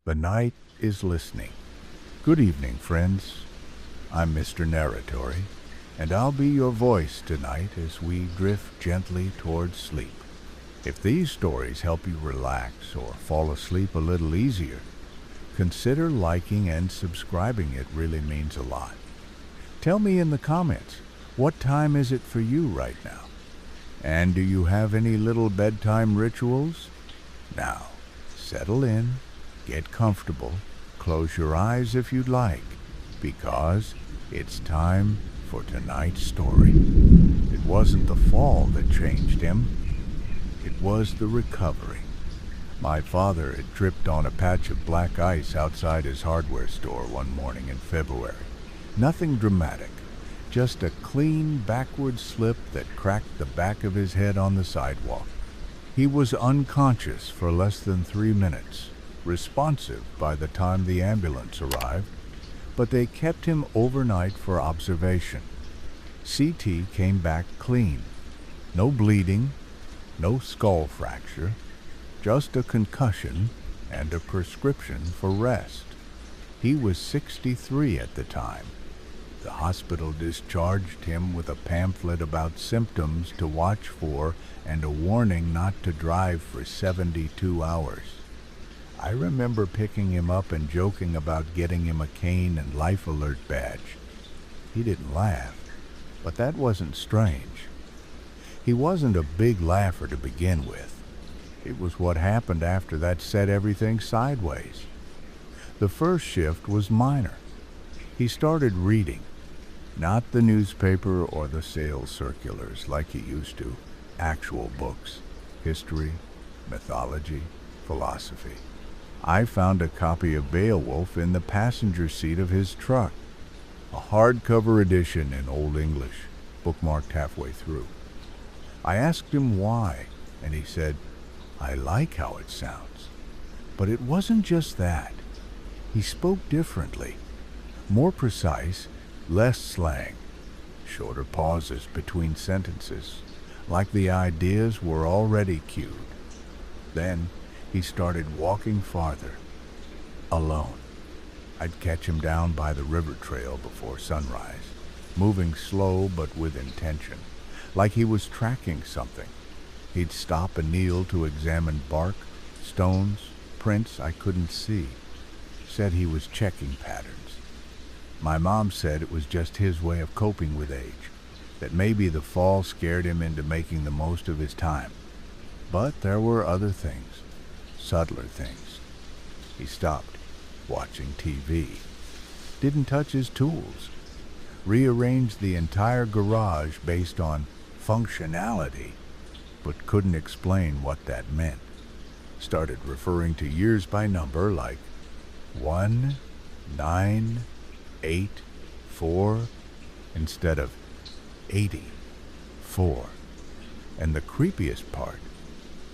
The night is listening. Good evening, friends. I'm Mr. Narratory, and I'll be your voice tonight as we drift gently towards sleep. If these stories help you relax or fall asleep a little easier, consider liking and subscribing. It really means a lot. Tell me in the comments, what time is it for you right now? And do you have any little bedtime rituals? Now, settle in, get comfortable, close your eyes if you'd like, because it's time for tonight's story. It wasn't the fall that changed him. It was the recovery. My father had tripped on a patch of black ice outside his hardware store one morning in February. Nothing dramatic, just a clean backward slip that cracked the back of his head on the sidewalk. He was unconscious for less than 3 minutes, responsive by the time the ambulance arrived, but they kept him overnight for observation. CT came back clean. No bleeding, no skull fracture, just a concussion and a prescription for rest. He was 63 at the time. The hospital discharged him with a pamphlet about symptoms to watch for and a warning not to drive for 72 hours. I remember picking him up and joking about getting him a cane and life alert badge. He didn't laugh, but that wasn't strange. He wasn't a big laugher to begin with. It was what happened after that set everything sideways. The first shift was minor. He started reading, not the newspaper or the sales circulars like he used to, actual books, history, mythology, philosophy. I found a copy of Beowulf in the passenger seat of his truck, a hardcover edition in Old English, bookmarked halfway through. I asked him why, and he said, "I like how it sounds." But it wasn't just that. He spoke differently, more precise, less slang, shorter pauses between sentences, like the ideas were already cued. Then he started walking farther, alone. I'd catch him down by the river trail before sunrise, moving slow but with intention, like he was tracking something. He'd stop and kneel to examine bark, stones, prints I couldn't see. Said he was checking patterns. My mom said it was just his way of coping with age, that maybe the fall scared him into making the most of his time. But there were other things, subtler things. He stopped watching TV, didn't touch his tools, rearranged the entire garage based on functionality, but couldn't explain what that meant. Started referring to years by number like 1, 9, 8, 4, instead of 84. And the creepiest part,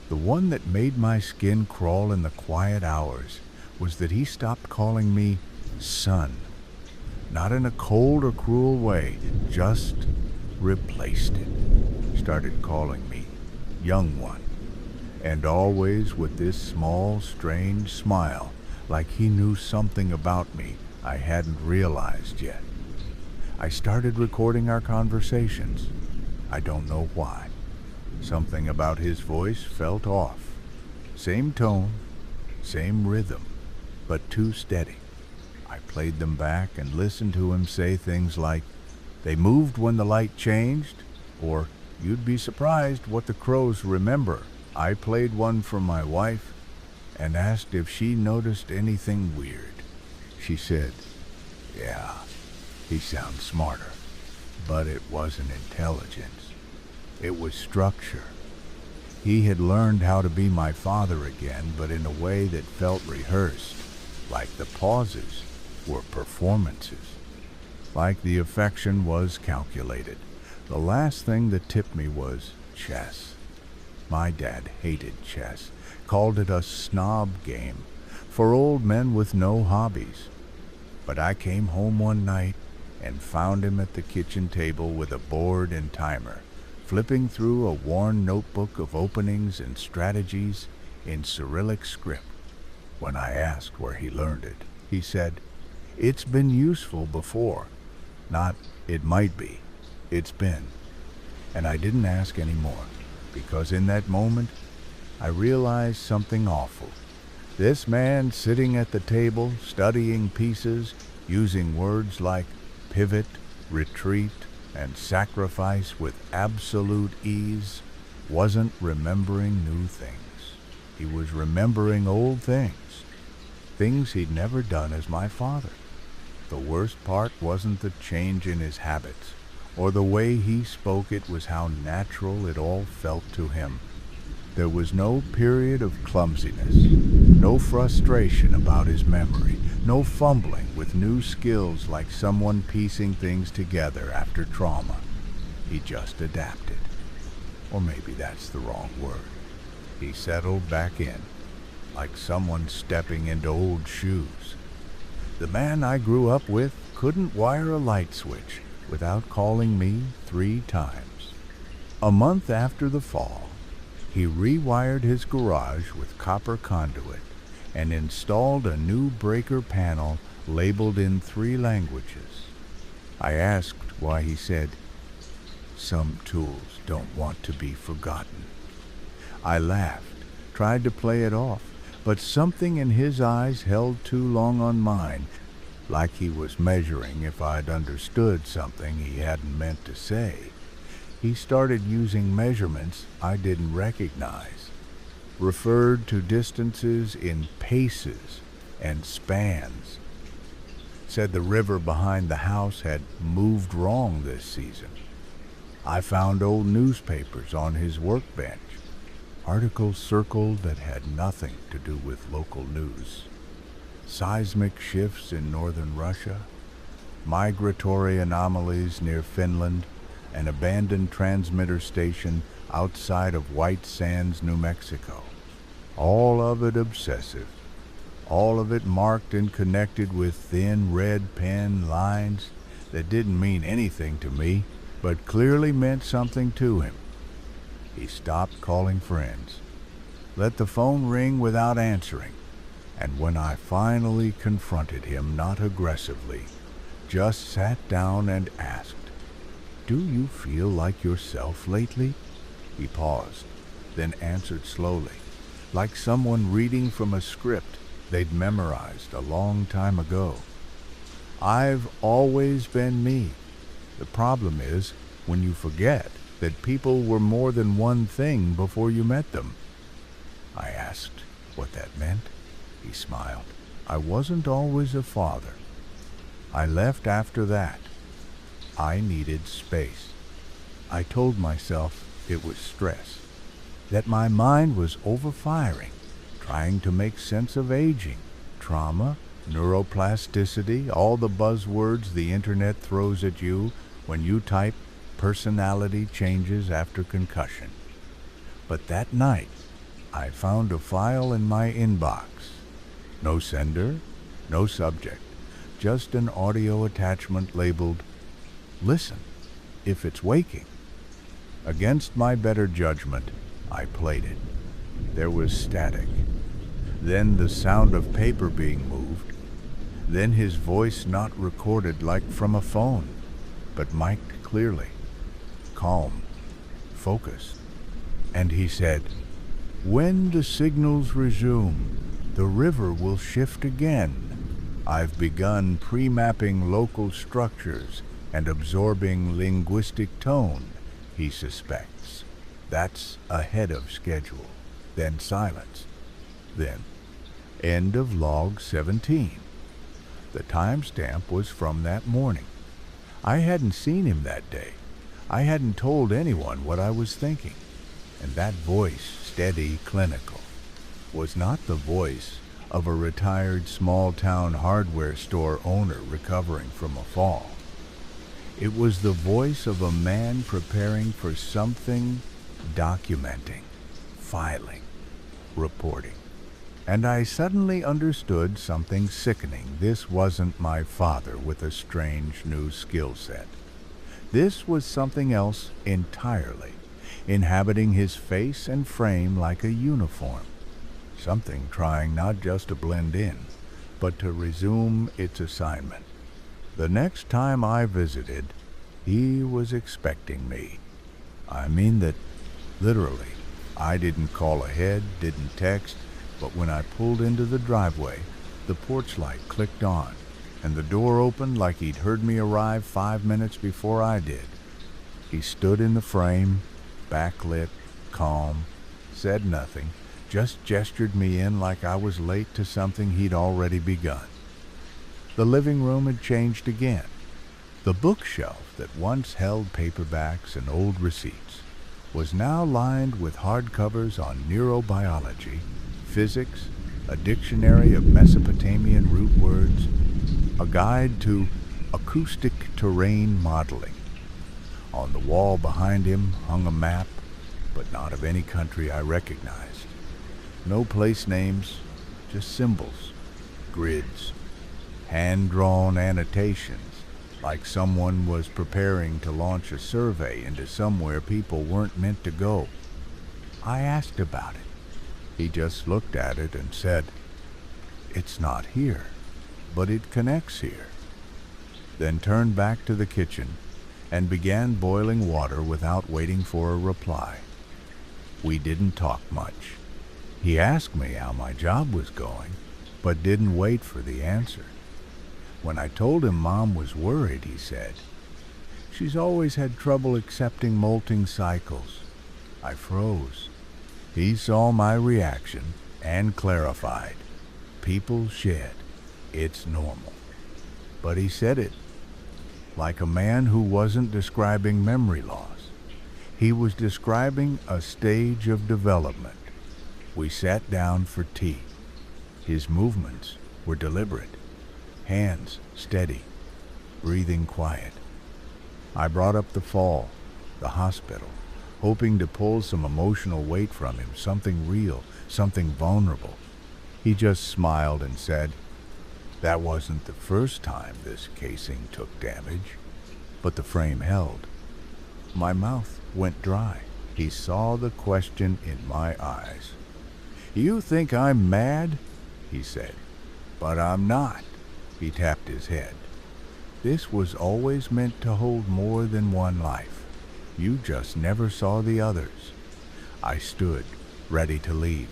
the one that made my skin crawl in the quiet hours, was that he stopped calling me son. Not in a cold or cruel way, just replaced it. Started calling me young one. And always with this small, strange smile, like he knew something about me I hadn't realized yet. I started recording our conversations. I don't know why. Something about his voice felt off. Same tone, same rhythm, but too steady. I played them back and listened to him say things like, "They moved when the light changed," or "You'd be surprised what the crows remember." I played one for my wife and asked if she noticed anything weird. She said, "Yeah, he sounds smarter." But it wasn't intelligence. It was structure. He had learned how to be my father again, but in a way that felt rehearsed, like the pauses were performances, like the affection was calculated. The last thing that tipped me was chess. My dad hated chess, called it a snob game for old men with no hobbies. But I came home one night and found him at the kitchen table with a board and timer, flipping through a worn notebook of openings and strategies in Cyrillic script. When I asked where he learned it, he said, "It's been useful before. Not, it might be. It's been." And I didn't ask any more, because in that moment, I realized something awful. This man sitting at the table, studying pieces, using words like pivot, retreat, and sacrifice with absolute ease, wasn't remembering new things. He was remembering old things, things he'd never done as my father. The worst part wasn't the change in his habits, or the way he spoke. It was how natural it all felt to him. There was no period of clumsiness, no frustration about his memory, no fumbling with new skills like someone piecing things together after trauma. He just adapted. Or maybe that's the wrong word. He settled back in, like someone stepping into old shoes. The man I grew up with couldn't wire a light switch without calling me 3 times. A month after the fall, he rewired his garage with copper conduit and installed a new breaker panel labeled in 3 languages. I asked why. He said, "Some tools don't want to be forgotten." I laughed, tried to play it off, but something in his eyes held too long on mine, like he was measuring if I'd understood something he hadn't meant to say. He started using measurements I didn't recognize, referred to distances in paces and spans. Said the river behind the house had moved wrong this season. I found old newspapers on his workbench, articles circled that had nothing to do with local news. Seismic shifts in northern Russia, migratory anomalies near Finland, an abandoned transmitter station outside of White Sands, New Mexico. All of it obsessive, all of it marked and connected with thin red pen lines that didn't mean anything to me, but clearly meant something to him. He stopped calling friends, let the phone ring without answering, and when I finally confronted him, not aggressively, just sat down and asked, "Do you feel like yourself lately?" He paused, then answered slowly, like someone reading from a script they'd memorized a long time ago. "I've always been me. The problem is when you forget that people were more than one thing before you met them." I asked what that meant. He smiled. "I wasn't always a father. I left after that. I needed space. I told myself it was stress, that my mind was overfiring, trying to make sense of aging, trauma, neuroplasticity, all the buzzwords the internet throws at you when you type personality changes after concussion. But that night, I found a file in my inbox. No sender, no subject, just an audio attachment labeled, 'Listen, if it's waking.' Against my better judgment, I played it. There was static, then the sound of paper being moved, then his voice not recorded like from a phone, but mic'd clearly, calm, focused. And he said, 'When the signals resume, the river will shift again. I've begun pre-mapping local structures and absorbing linguistic tone,' he suspects. That's ahead of schedule." Then silence. Then, end of log 17. The timestamp was from that morning. I hadn't seen him that day. I hadn't told anyone what I was thinking. And that voice, steady, clinical, was not the voice of a retired small-town hardware store owner recovering from a fall. It was the voice of a man preparing for something, documenting, filing, reporting. And I suddenly understood something sickening. This wasn't my father with a strange new skill set. This was something else entirely, inhabiting his face and frame like a uniform. something trying not just to blend in, but to resume its assignment. The next time I visited, he was expecting me. I mean that literally. I didn't call ahead, didn't text, but when I pulled into the driveway, the porch light clicked on, and the door opened like he'd heard me arrive 5 minutes before I did. He stood in the frame, backlit, calm, said nothing, just gestured me in like I was late to something he'd already begun. The living room had changed again. The bookshelf that once held paperbacks and old receipts was now lined with hardcovers on neurobiology, physics, a dictionary of Mesopotamian root words, a guide to acoustic terrain modeling. On the wall behind him hung a map, but not of any country I recognized. No place names, just symbols, grids, hand-drawn annotations, like someone was preparing to launch a survey into somewhere people weren't meant to go. I asked about it. He just looked at it and said, "It's not here, but it connects here." Then turned back to the kitchen and began boiling water without waiting for a reply. We didn't talk much. He asked me how my job was going, but didn't wait for the answer. When I told him Mom was worried, he said, "She's always had trouble accepting molting cycles." I froze. He saw my reaction and clarified. People shed. It's normal. But he said it like a man who wasn't describing memory loss. He was describing a stage of development. We sat down for tea. His movements were deliberate, hands steady, breathing quiet. I brought up the fall, the hospital, hoping to pull some emotional weight from him, something real, something vulnerable. He just smiled and said, "That wasn't the first time this casing took damage, but the frame held." My mouth went dry. He saw the question in my eyes. "You think I'm mad?" he said. "But I'm not." He tapped his head. "This was always meant to hold more than one life. You just never saw the others." I stood, ready to leave.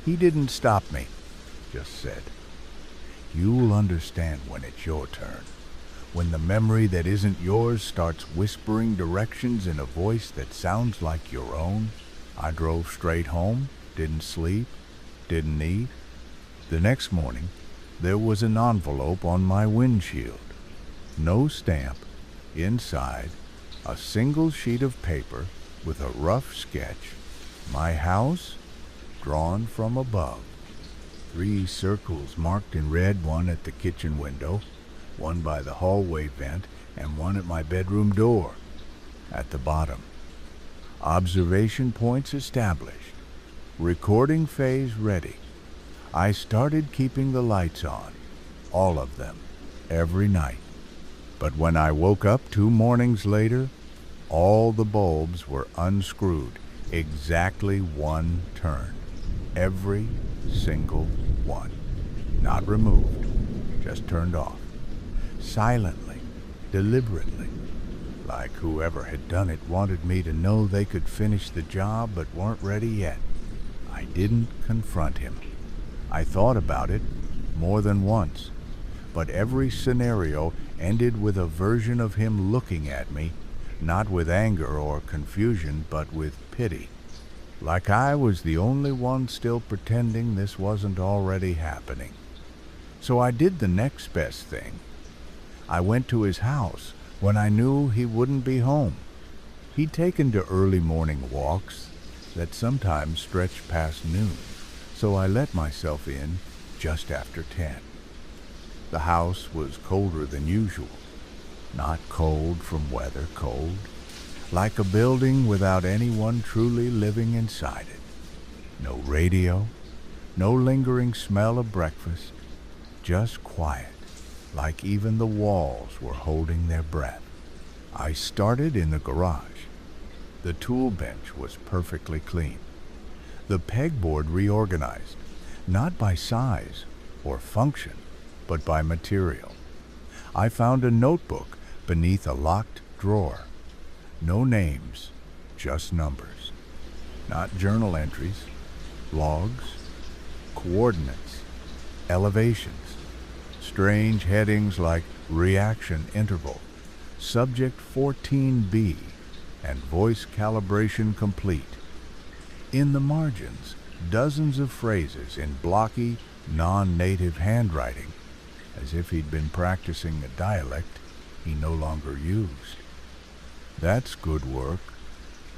He didn't stop me, just said, "You'll understand when it's your turn. When the memory that isn't yours starts whispering directions in a voice that sounds like your own." I drove straight home, didn't sleep, didn't eat. The next morning, there was an envelope on my windshield. No stamp. Inside, a single sheet of paper with a rough sketch. My house, drawn from above. 3 circles marked in red, one at the kitchen window, one by the hallway vent, and one at my bedroom door. At the bottom, observation points established. Recording phase ready. I started keeping the lights on, all of them, every night. But when I woke up 2 mornings later, all the bulbs were unscrewed, exactly 1 turn. Every single one. Not removed, just turned off. Silently, deliberately, like whoever had done it wanted me to know they could finish the job but weren't ready yet. I didn't confront him. I thought about it more than once, but every scenario ended with a version of him looking at me, not with anger or confusion, but with pity. Like I was the only one still pretending this wasn't already happening. So I did the next best thing. I went to his house when I knew he wouldn't be home. He'd taken to early morning walks that sometimes stretched past noon, so I let myself in just after 10. The house was colder than usual. Not cold from weather cold, like a building without anyone truly living inside it. No radio, no lingering smell of breakfast, just quiet, like even the walls were holding their breath. I started in the garage. The tool bench was perfectly clean. The pegboard reorganized, not by size or function, but by material. I found a notebook beneath a locked drawer. No names, just numbers. Not journal entries, logs, coordinates, elevations, strange headings like reaction interval, subject 14B, and voice calibration complete. In the margins, dozens of phrases in blocky, non-native handwriting, as if he'd been practicing a dialect he no longer used. That's good work.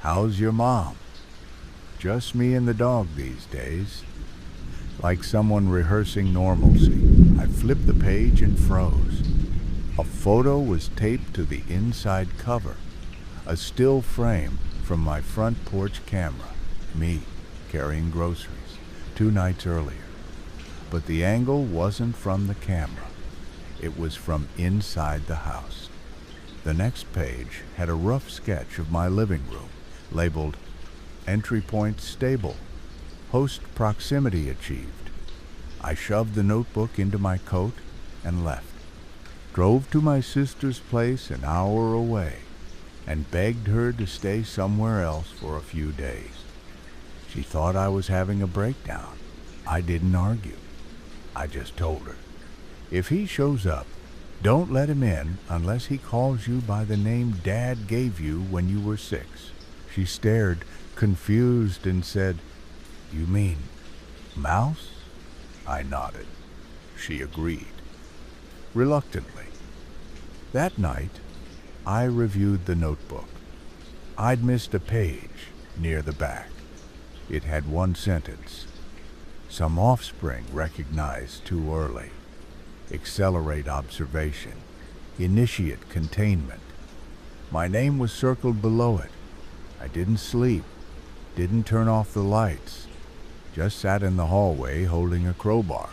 How's your mom? Just me and the dog these days. Like someone rehearsing normalcy, I flipped the page and froze. A photo was taped to the inside cover, a still frame from my front porch camera, me carrying groceries 2 nights earlier. But the angle wasn't from the camera. It was from inside the house. The next page had a rough sketch of my living room, labeled Entry Point Stable, Host Proximity Achieved. I shoved the notebook into my coat and left. Drove to my sister's place an hour away and begged her to stay somewhere else for a few days. She thought I was having a breakdown. I didn't argue. I just told her, if he shows up, don't let him in unless he calls you by the name Dad gave you when you were 6. She stared, confused, and said, "You mean Mouse?" I nodded. She agreed, reluctantly. That night, I reviewed the notebook. I'd missed a page near the back. It had one sentence. Some offspring recognized too early. Accelerate observation. Initiate containment. My name was circled below it. I didn't sleep, didn't turn off the lights, just sat in the hallway holding a crowbar,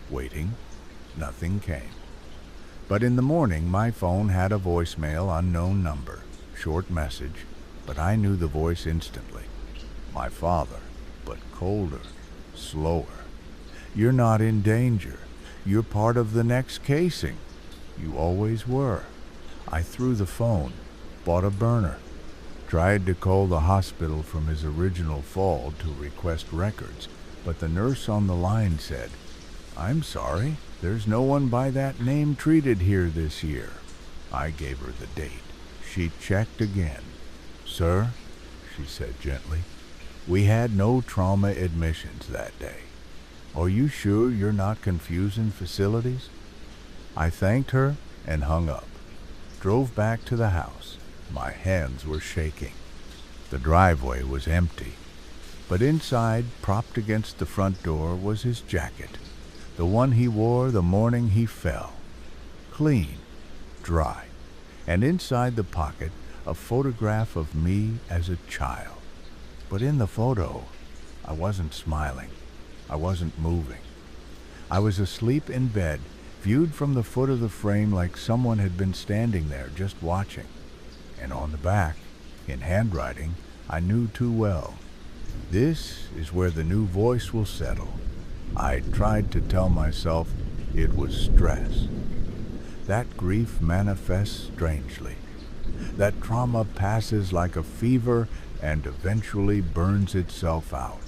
waiting. Nothing came. But in the morning, my phone had a voicemail, unknown number, short message, but I knew the voice instantly. My father, but colder, slower. You're not in danger. You're part of the next casing. You always were. I threw the phone, bought a burner, tried to call the hospital from his original fall to request records, but the nurse on the line said, "I'm sorry, there's no one by that name treated here this year." I gave her the date. She checked again. "Sir," she said gently, "we had no trauma admissions that day. Are you sure you're not confusing facilities?" I thanked her and hung up. Drove back to the house. My hands were shaking. The driveway was empty, but inside, propped against the front door, was his jacket, the one he wore the morning he fell. Clean, dry, and inside the pocket, a photograph of me as a child. But in the photo, I wasn't smiling. I wasn't moving. I was asleep in bed, viewed from the foot of the frame like someone had been standing there just watching. And on the back, in handwriting I knew too well, "This is where the new voice will settle." I tried to tell myself it was stress. That grief manifests strangely. That trauma passes like a fever and eventually burns itself out.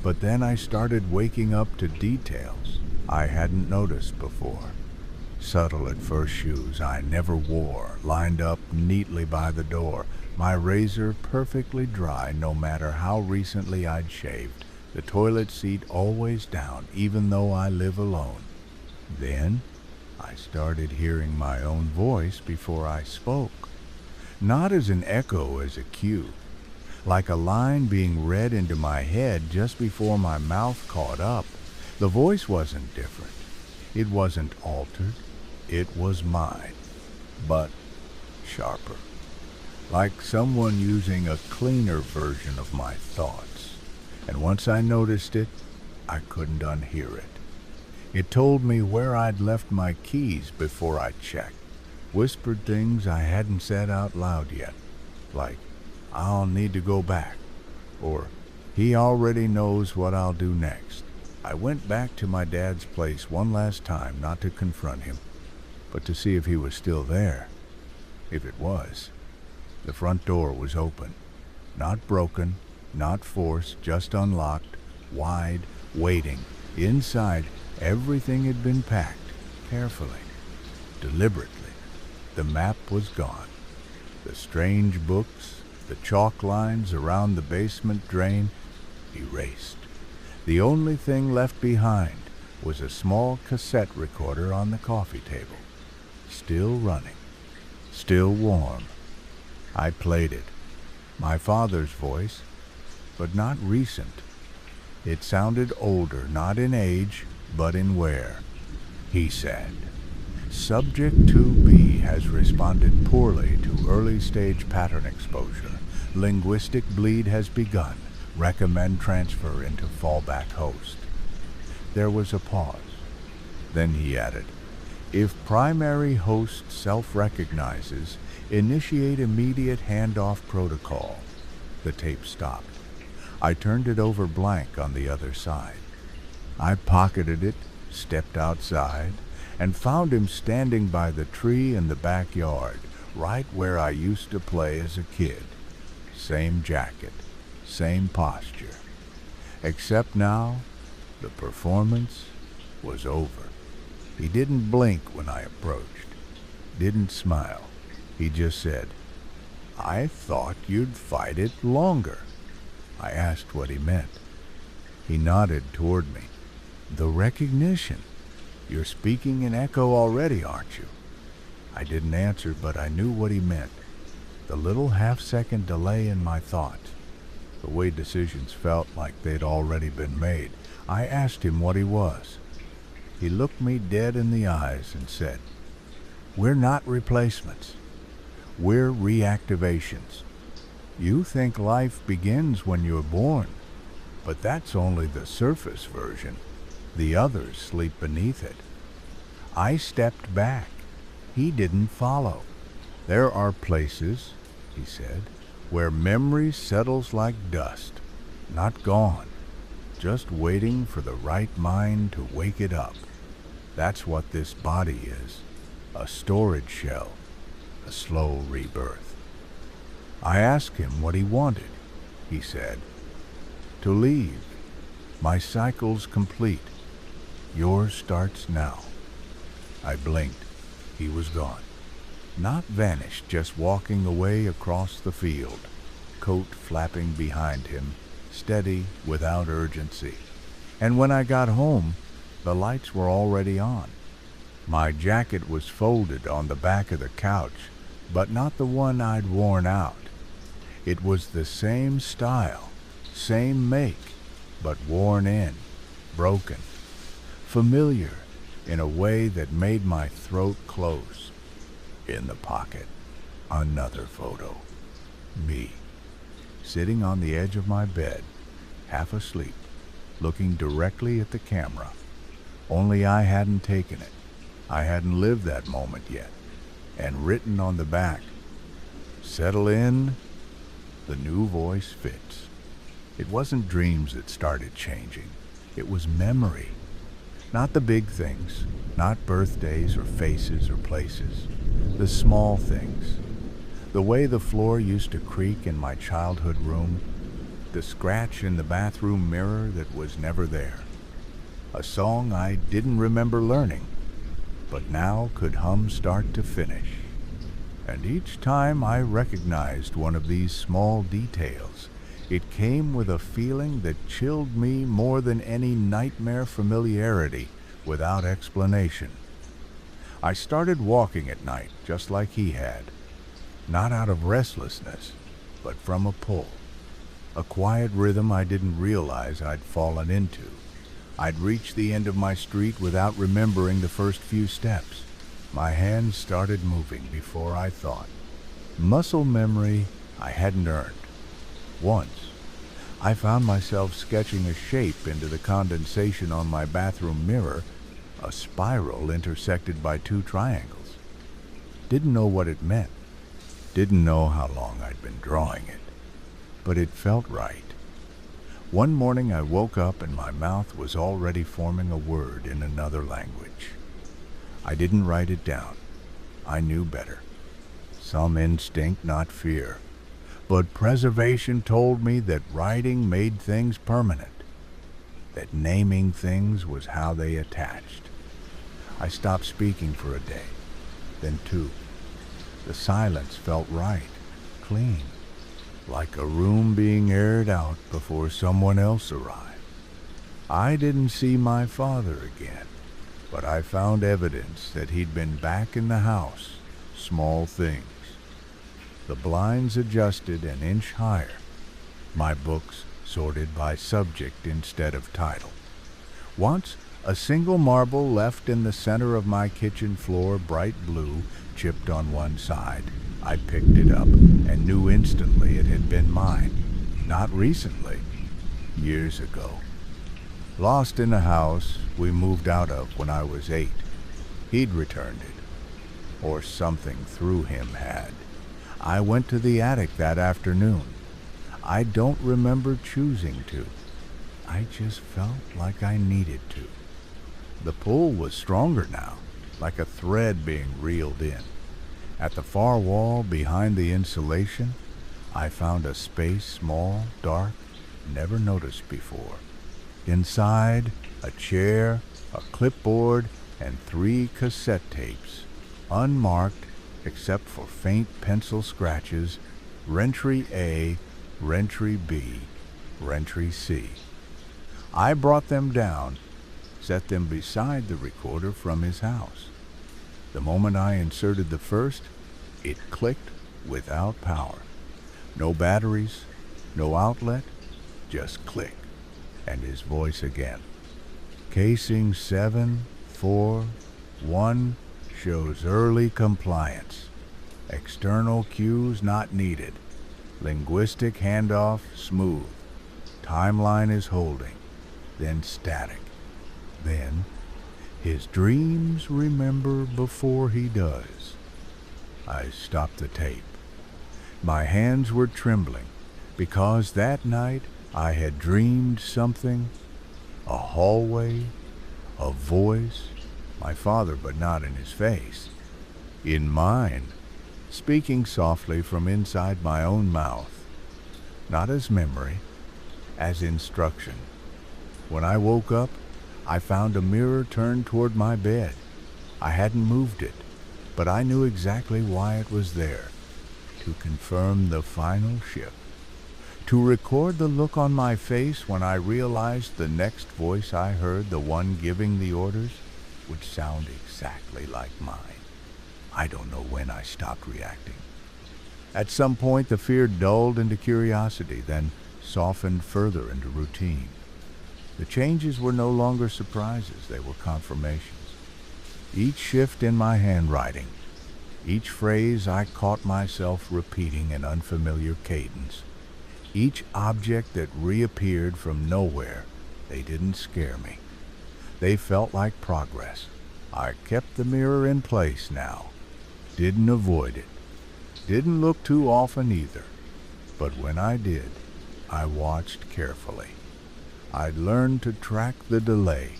But then I started waking up to details I hadn't noticed before. Subtle at first, shoes I never wore, lined up neatly by the door, my razor perfectly dry no matter how recently I'd shaved, the toilet seat always down even though I live alone. Then I started hearing my own voice before I spoke, not as an echo, as a cue. Like a line being read into my head just before my mouth caught up. The voice wasn't different. It wasn't altered. It was mine, but sharper. Like someone using a cleaner version of my thoughts. And once I noticed it, I couldn't unhear it. It told me where I'd left my keys before I checked. Whispered things I hadn't said out loud yet, like, "I'll need to go back," or "He already knows what I'll do next." I went back to my dad's place one last time, not to confront him, but to see if he was still there. If it was, the front door was open. Not broken, not forced, just unlocked, wide, waiting. Inside, everything had been packed, carefully, deliberately. The map was gone. The strange books, the chalk lines around the basement drain, erased. The only thing left behind was a small cassette recorder on the coffee table. Still running, still warm. I played it. My father's voice, but not recent. It sounded older, not in age, but in wear. He said, "Subject 2B has responded poorly to early-stage pattern exposure. Linguistic bleed has begun. Recommend transfer into fallback host." There was a pause. Then he added, "If primary host self-recognizes, initiate immediate handoff protocol." The tape stopped. I turned it over blank on the other side. I pocketed it, stepped outside, and found him standing by the tree in the backyard, right where I used to play as a kid. Same jacket, same posture. Except now, the performance was over. He didn't blink when I approached, didn't smile. He just said, "I thought you'd fight it longer." I asked what he meant. He nodded toward me. "The recognition. You're speaking in echo already, aren't you?" I didn't answer, but I knew what he meant. The little half-second delay in my thoughts. The way decisions felt like they'd already been made. I asked him what he was. He looked me dead in the eyes and said, "We're not replacements. We're reactivations. You think life begins when you're born, but that's only the surface version. The others sleep beneath it." I stepped back. He didn't follow. "There are places," he said, "where memory settles like dust, not gone, just waiting for the right mind to wake it up. That's what this body is, a storage shell, a slow rebirth." I asked him what he wanted. He said, "To leave. My cycle's complete. Yours starts now." I blinked. He was gone. Not vanished, just walking away across the field, coat flapping behind him, steady, without urgency. And when I got home, the lights were already on. My jacket was folded on the back of the couch, but not the one I'd worn out. It was the same style, same make, but worn in, broken, familiar in a way that made my throat close. In the pocket, another photo. Me, sitting on the edge of my bed, half asleep, looking directly at the camera. Only I hadn't taken it. I hadn't lived that moment yet. And written on the back, "Settle in, the new voice fits." It wasn't dreams that started changing. It was memory. Not the big things, not birthdays or faces or places. The small things. The way the floor used to creak in my childhood room. The scratch in the bathroom mirror that was never there. A song I didn't remember learning, but now could hum start to finish. And each time I recognized one of these small details, it came with a feeling that chilled me more than any nightmare familiarity without explanation. I started walking at night just like he had, not out of restlessness, but from a pull. A quiet rhythm I didn't realize I'd fallen into. I'd reached the end of my street without remembering the first few steps. My hands started moving before I thought. Muscle memory I hadn't earned. Once, I found myself sketching a shape into the condensation on my bathroom mirror, a spiral intersected by two triangles. Didn't know what it meant. Didn't know how long I'd been drawing it. But it felt right. One morning I woke up and my mouth was already forming a word in another language. I didn't write it down. I knew better. Some instinct, not fear. But preservation told me that writing made things permanent, that naming things was how they attached. I stopped speaking for a day, then two. The silence felt right, clean, like a room being aired out before someone else arrived. I didn't see my father again, but I found evidence that he'd been back in the house, small things. The blinds adjusted an inch higher, my books sorted by subject instead of title. Once, a single marble left in the center of my kitchen floor, bright blue, chipped on one side. I picked it up and knew instantly it had been mine. Not recently, years ago. Lost in a house we moved out of when I was 8. He'd returned it, or something through him had. I went to the attic that afternoon. I don't remember choosing to. I just felt like I needed to. The pull was stronger now, like a thread being reeled in. At the far wall, behind the insulation, I found a space small, dark, never noticed before. Inside, a chair, a clipboard, and 3 cassette tapes, unmarked except for faint pencil scratches, Rentry A, Rentry B, Rentry C. I brought them down, set them beside the recorder from his house. The moment I inserted the first, it clicked without power. No batteries, no outlet, just click, and his voice again. Casing 741 shows early compliance. External cues not needed. Linguistic handoff smooth. Timeline is holding. Then static. Then, his dreams remember before he does. I stopped the tape. My hands were trembling because that night I had dreamed something. A hallway, a voice, my father but not in his face. In mine, speaking softly from inside my own mouth. Not as memory, as instruction. When I woke up, I found a mirror turned toward my bed. I hadn't moved it, but I knew exactly why it was there. To confirm the final shift. To record the look on my face when I realized the next voice I heard, the one giving the orders, would sound exactly like mine. I don't know when I stopped reacting. At some point, the fear dulled into curiosity, then softened further into routine. The changes were no longer surprises, they were confirmations. Each shift in my handwriting, each phrase I caught myself repeating in unfamiliar cadence, each object that reappeared from nowhere, they didn't scare me. They felt like progress. I kept the mirror in place now. Didn't avoid it. Didn't look too often either. But when I did, I watched carefully. I'd learned to track the delay.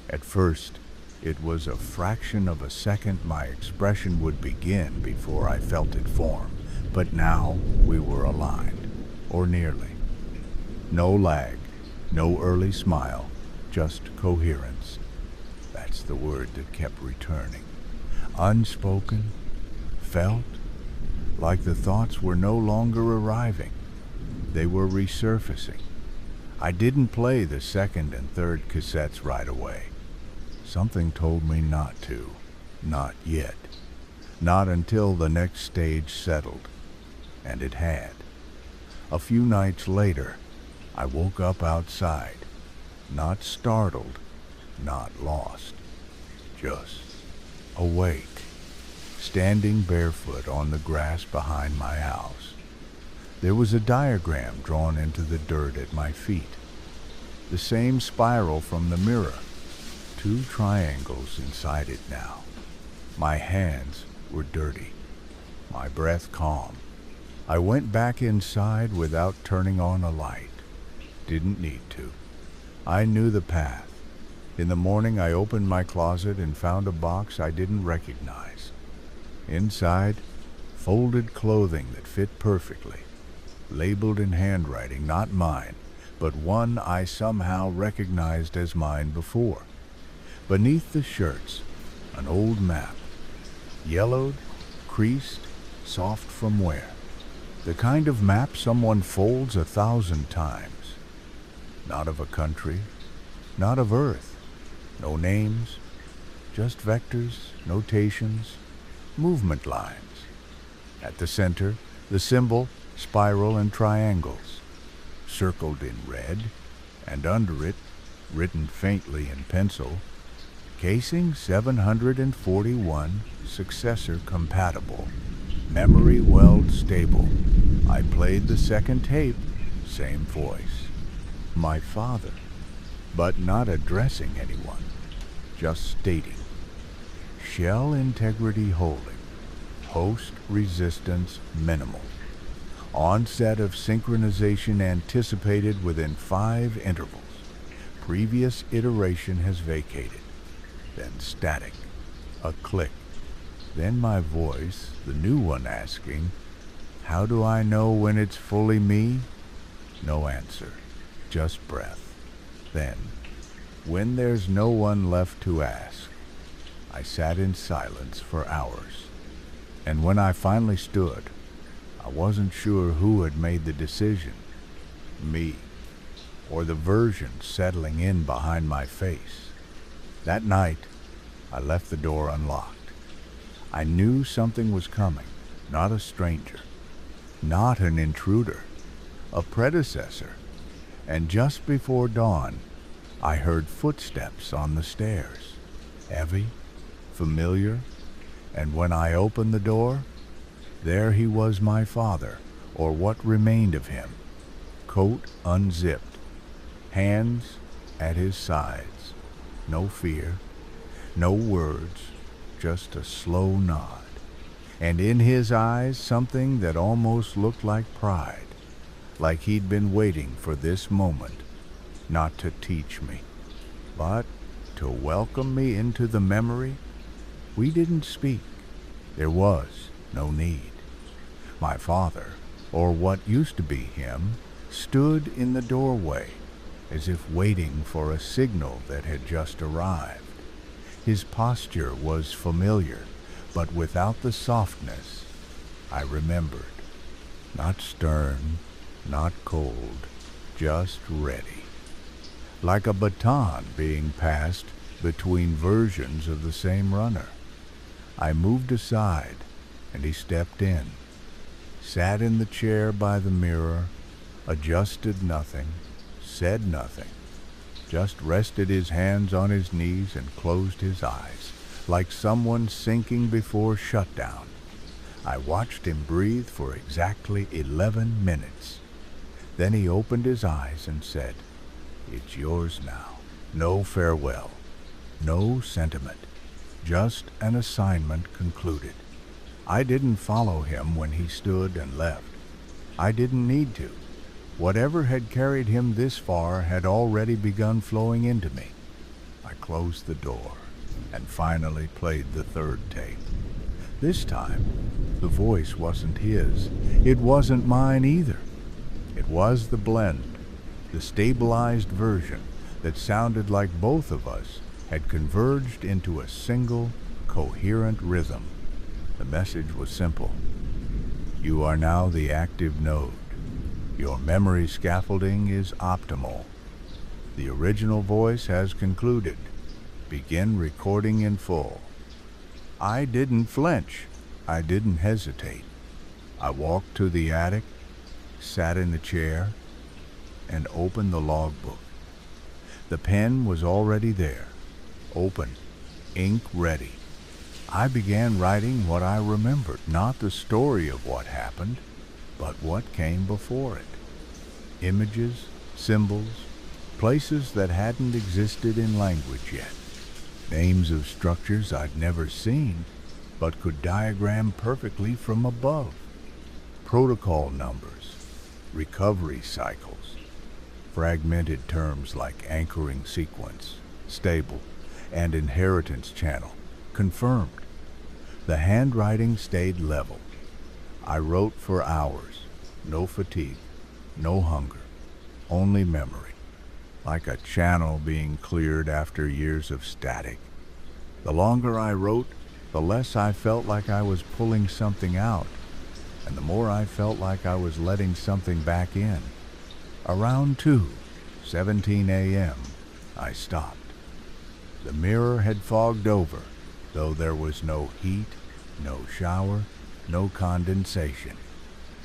At first, it was a fraction of a second my expression would begin before I felt it form. But now we were aligned, or nearly. No lag, no early smile, just coherence. That's the word that kept returning. Unspoken, felt, like the thoughts were no longer arriving. They were resurfacing. I didn't play the second and third cassettes right away. Something told me not to. Not yet. Not until the next stage settled. And it had. A few nights later, I woke up outside. Not startled, not lost. Just awake. Standing barefoot on the grass behind my house. There was a diagram drawn into the dirt at my feet. The same spiral from the mirror. 2 triangles inside it now. My hands were dirty. My breath calm. I went back inside without turning on a light. Didn't need to. I knew the path. In the morning, I opened my closet and found a box I didn't recognize. Inside, folded clothing that fit perfectly, labeled in handwriting not mine, but one I somehow recognized as mine before. Beneath the shirts, an old map, yellowed, creased, soft from wear. The kind of map someone folds 1,000 times. Not of a country, not of Earth. No names, just vectors, notations, movement lines. At the center, the symbol, spiral, and triangles, circled in red, and under it, written faintly in pencil, casing 741, successor compatible, memory weld stable. I played the second tape, same voice. My father, but not addressing anyone, just stating, shell integrity holding, host resistance minimal, onset of synchronization anticipated within 5 intervals, previous iteration has vacated, then static, a click, then my voice, the new one asking, how do I know when it's fully me? No answer, just breath. Then, when there's no one left to ask, I sat in silence for hours. And when I finally stood, I wasn't sure who had made the decision, me, or the version settling in behind my face. That night, I left the door unlocked. I knew something was coming, not a stranger, not an intruder, a predecessor. And just before dawn, I heard footsteps on the stairs, heavy, familiar, and when I opened the door, there he was, my father, or what remained of him, coat unzipped, hands at his sides, no fear, no words, just a slow nod, and in his eyes something that almost looked like pride, like he'd been waiting for this moment, not to teach me, but to welcome me into the memory. We didn't speak. There was no need. My father, or what used to be him, stood in the doorway, as if waiting for a signal that had just arrived. His posture was familiar, but without the softness I remembered. Not stern, not cold, just ready. Like a baton being passed between versions of the same runner. I moved aside, and he stepped in, sat in the chair by the mirror, adjusted nothing, said nothing, just rested his hands on his knees and closed his eyes, like someone sinking before shutdown. I watched him breathe for exactly 11 minutes. Then he opened his eyes and said, "It's yours now. No farewell, no sentiment, just an assignment concluded." I didn't follow him when he stood and left. I didn't need to. Whatever had carried him this far had already begun flowing into me. I closed the door and finally played the third tape. This time, the voice wasn't his. It wasn't mine either. It was the blend, the stabilized version that sounded like both of us had converged into a single, coherent rhythm. The message was simple. You are now the active node. Your memory scaffolding is optimal. The original voice has concluded. Begin recording in full. I didn't flinch. I didn't hesitate. I walked to the attic, sat in the chair, and opened the logbook. The pen was already there, open, ink ready. I began writing what I remembered, not the story of what happened, but what came before it. Images, symbols, places that hadn't existed in language yet. Names of structures I'd never seen, but could diagram perfectly from above. Protocol numbers, recovery cycles. fragmented terms like anchoring sequence, stable, and inheritance channel confirmed. The handwriting stayed level. I wrote for hours, no fatigue, no hunger, only memory, like a channel being cleared after years of static. The longer I wrote, the less I felt like I was pulling something out, and the more I felt like I was letting something back in. Around 2:17 a.m., I stopped. The mirror had fogged over, though there was no heat, no shower, no condensation.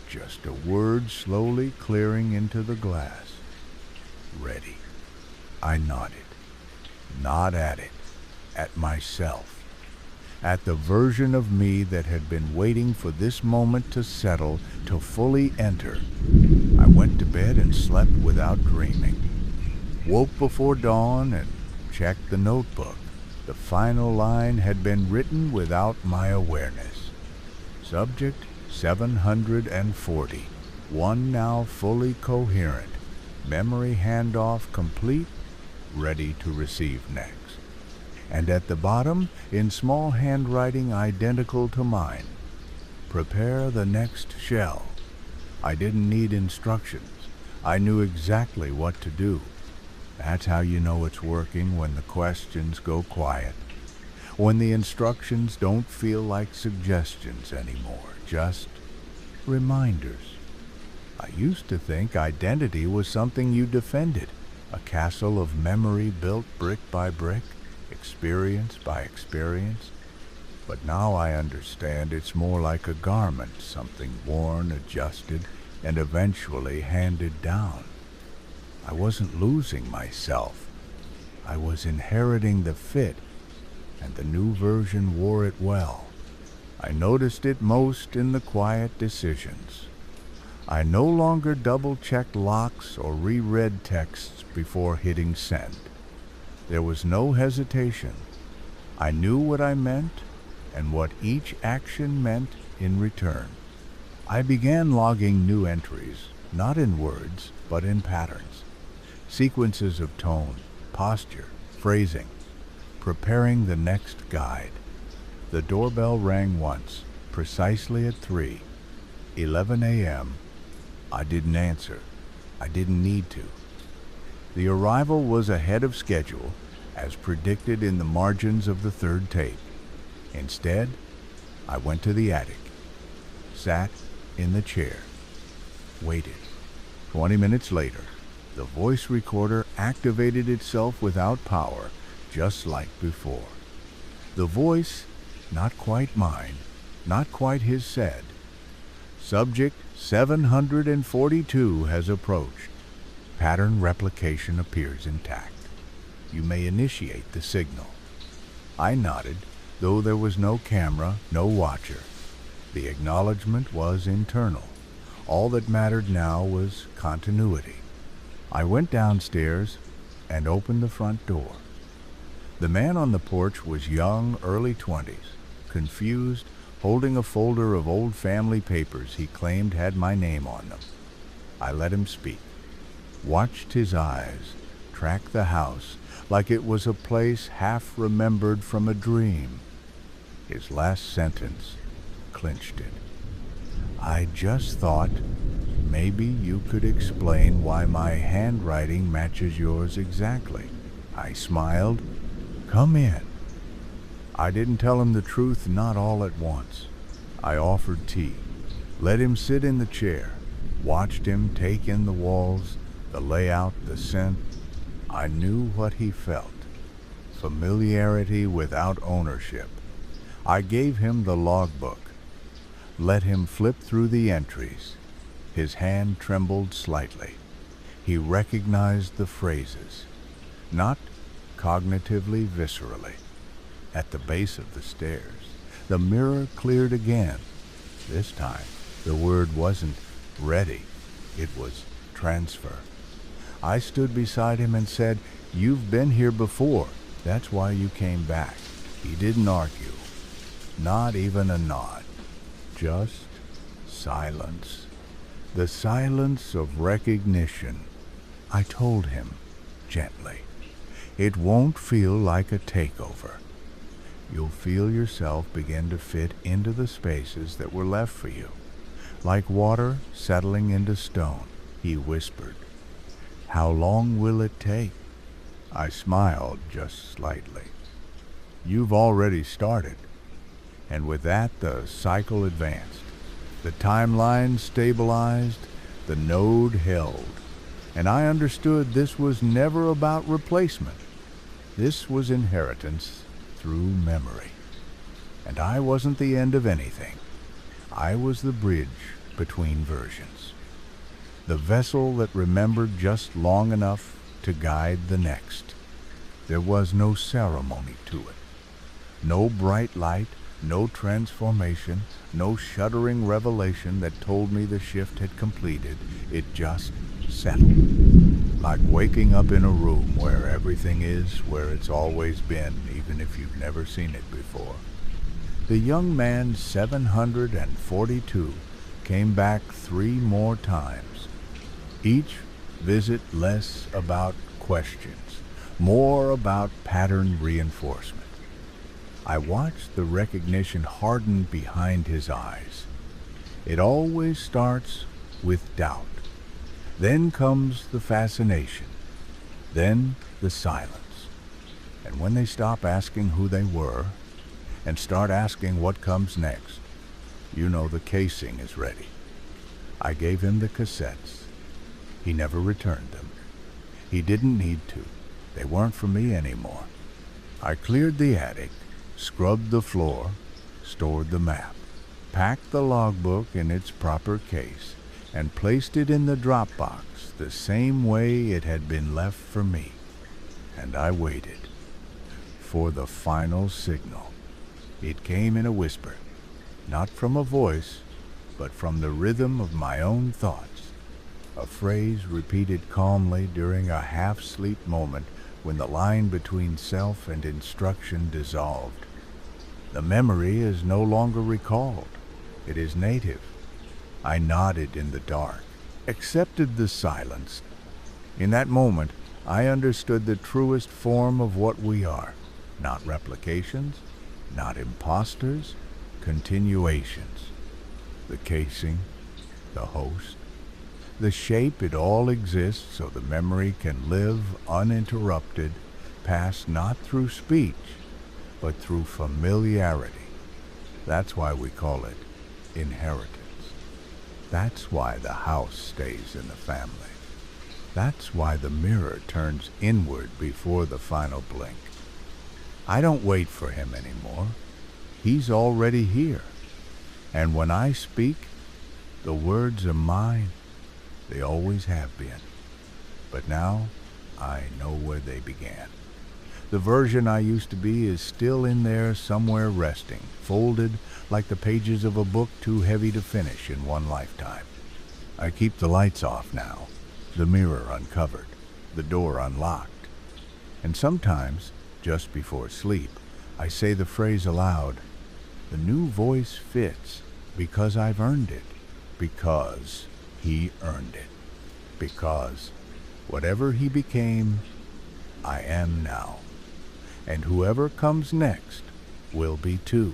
Just a word slowly clearing into the glass. Ready. I nodded. Not at it. At myself. At the version of me that had been waiting for this moment to settle, to fully enter. I went to bed and slept without dreaming. Woke before dawn and checked the notebook. The final line had been written without my awareness. Subject 740. One now fully coherent. Memory handoff complete. Ready to receive next. And at the bottom, in small handwriting identical to mine, prepare the next shell. I didn't need instructions. I knew exactly what to do. That's how you know it's working, when the questions go quiet. When the instructions don't feel like suggestions anymore, just reminders. I used to think identity was something you defended, a castle of memory built brick by brick, experience by experience. But now I understand it's more like a garment, something worn, adjusted, and eventually handed down. I wasn't losing myself. I was inheriting the fit, and the new version wore it well. I noticed it most in the quiet decisions. I no longer double-checked locks or reread texts before hitting send. There was no hesitation. I knew what I meant and what each action meant in return. I began logging new entries, not in words, but in patterns. Sequences of tone, posture, phrasing, preparing the next guide. The doorbell rang once, precisely at 3:11 a.m. I didn't answer. I didn't need to. The arrival was ahead of schedule, as predicted in the margins of the third tape. Instead, I went to the attic, sat in the chair, waited. 20 minutes later, the voice recorder activated itself without power, just like before. The voice, not quite mine, not quite his, said, "Subject 742 has approached. Pattern replication appears intact. You may initiate the signal." I nodded, though there was no camera, no watcher. The acknowledgement was internal. All that mattered now was continuity. I went downstairs and opened the front door. The man on the porch was young, early 20s, confused, holding a folder of old family papers he claimed had my name on them. I let him speak, watched his eyes, track the house like it was a place half remembered from a dream. His last sentence clinched it. "I just thought maybe you could explain why my handwriting matches yours exactly." I smiled. "Come in." I didn't tell him the truth, not all at once. I offered tea, let him sit in the chair, watched him take in the walls, the layout, the scent. I knew what he felt. Familiarity without ownership. I gave him the logbook, let him flip through the entries. His hand trembled slightly. He recognized the phrases, not cognitively, viscerally. At the base of the stairs, the mirror cleared again. This time, the word wasn't ready. It was transfer. I stood beside him and said, "You've been here before. That's why you came back." He didn't argue. Not even a nod. Just silence. The silence of recognition. I told him, gently, it won't feel like a takeover. You'll feel yourself begin to fit into the spaces that were left for you, like water settling into stone, he whispered. How long will it take? I smiled just slightly. You've already started. And with that, the cycle advanced. The timeline stabilized, the node held, and I understood this was never about replacement. This was inheritance through memory. And I wasn't the end of anything. I was the bridge between versions. The vessel that remembered just long enough to guide the next. There was no ceremony to it. No bright light, no transformation, no shuddering revelation that told me the shift had completed. It just settled. Like waking up in a room where everything is where it's always been, even if you've never seen it before. The young man 742 came back 3 more times. Each visit less about questions, more about pattern reinforcement. I watched the recognition harden behind his eyes. It always starts with doubt. Then comes the fascination. Then the silence. And when they stop asking who they were and start asking what comes next, you know the casing is ready. I gave him the cassettes. He never returned them. He didn't need to. They weren't for me anymore. I cleared the attic, scrubbed the floor, stored the map, packed the logbook in its proper case, and placed it in the drop box the same way it had been left for me. And I waited for the final signal. It came in a whisper, not from a voice, but from the rhythm of my own thoughts, a phrase repeated calmly during a half-sleep moment when the line between self and instruction dissolved. The memory is no longer recalled. It is native. I nodded in the dark, accepted the silence. In that moment, I understood the truest form of what we are. Not replications, not imposters, continuations. The casing, the host, the shape, it all exists so the memory can live uninterrupted, pass not through speech, but through familiarity. That's why we call it inheritance. That's why the house stays in the family. That's why the mirror turns inward before the final blink. I don't wait for him anymore. He's already here. And when I speak, the words are mine. They always have been. But now, I know where they began. The version I used to be is still in there somewhere resting, folded like the pages of a book too heavy to finish in one lifetime. I keep the lights off now, the mirror uncovered, the door unlocked. And sometimes, just before sleep, I say the phrase aloud, the new voice fits because I've earned it, because he earned it, because whatever he became, I am now. And whoever comes next will be too.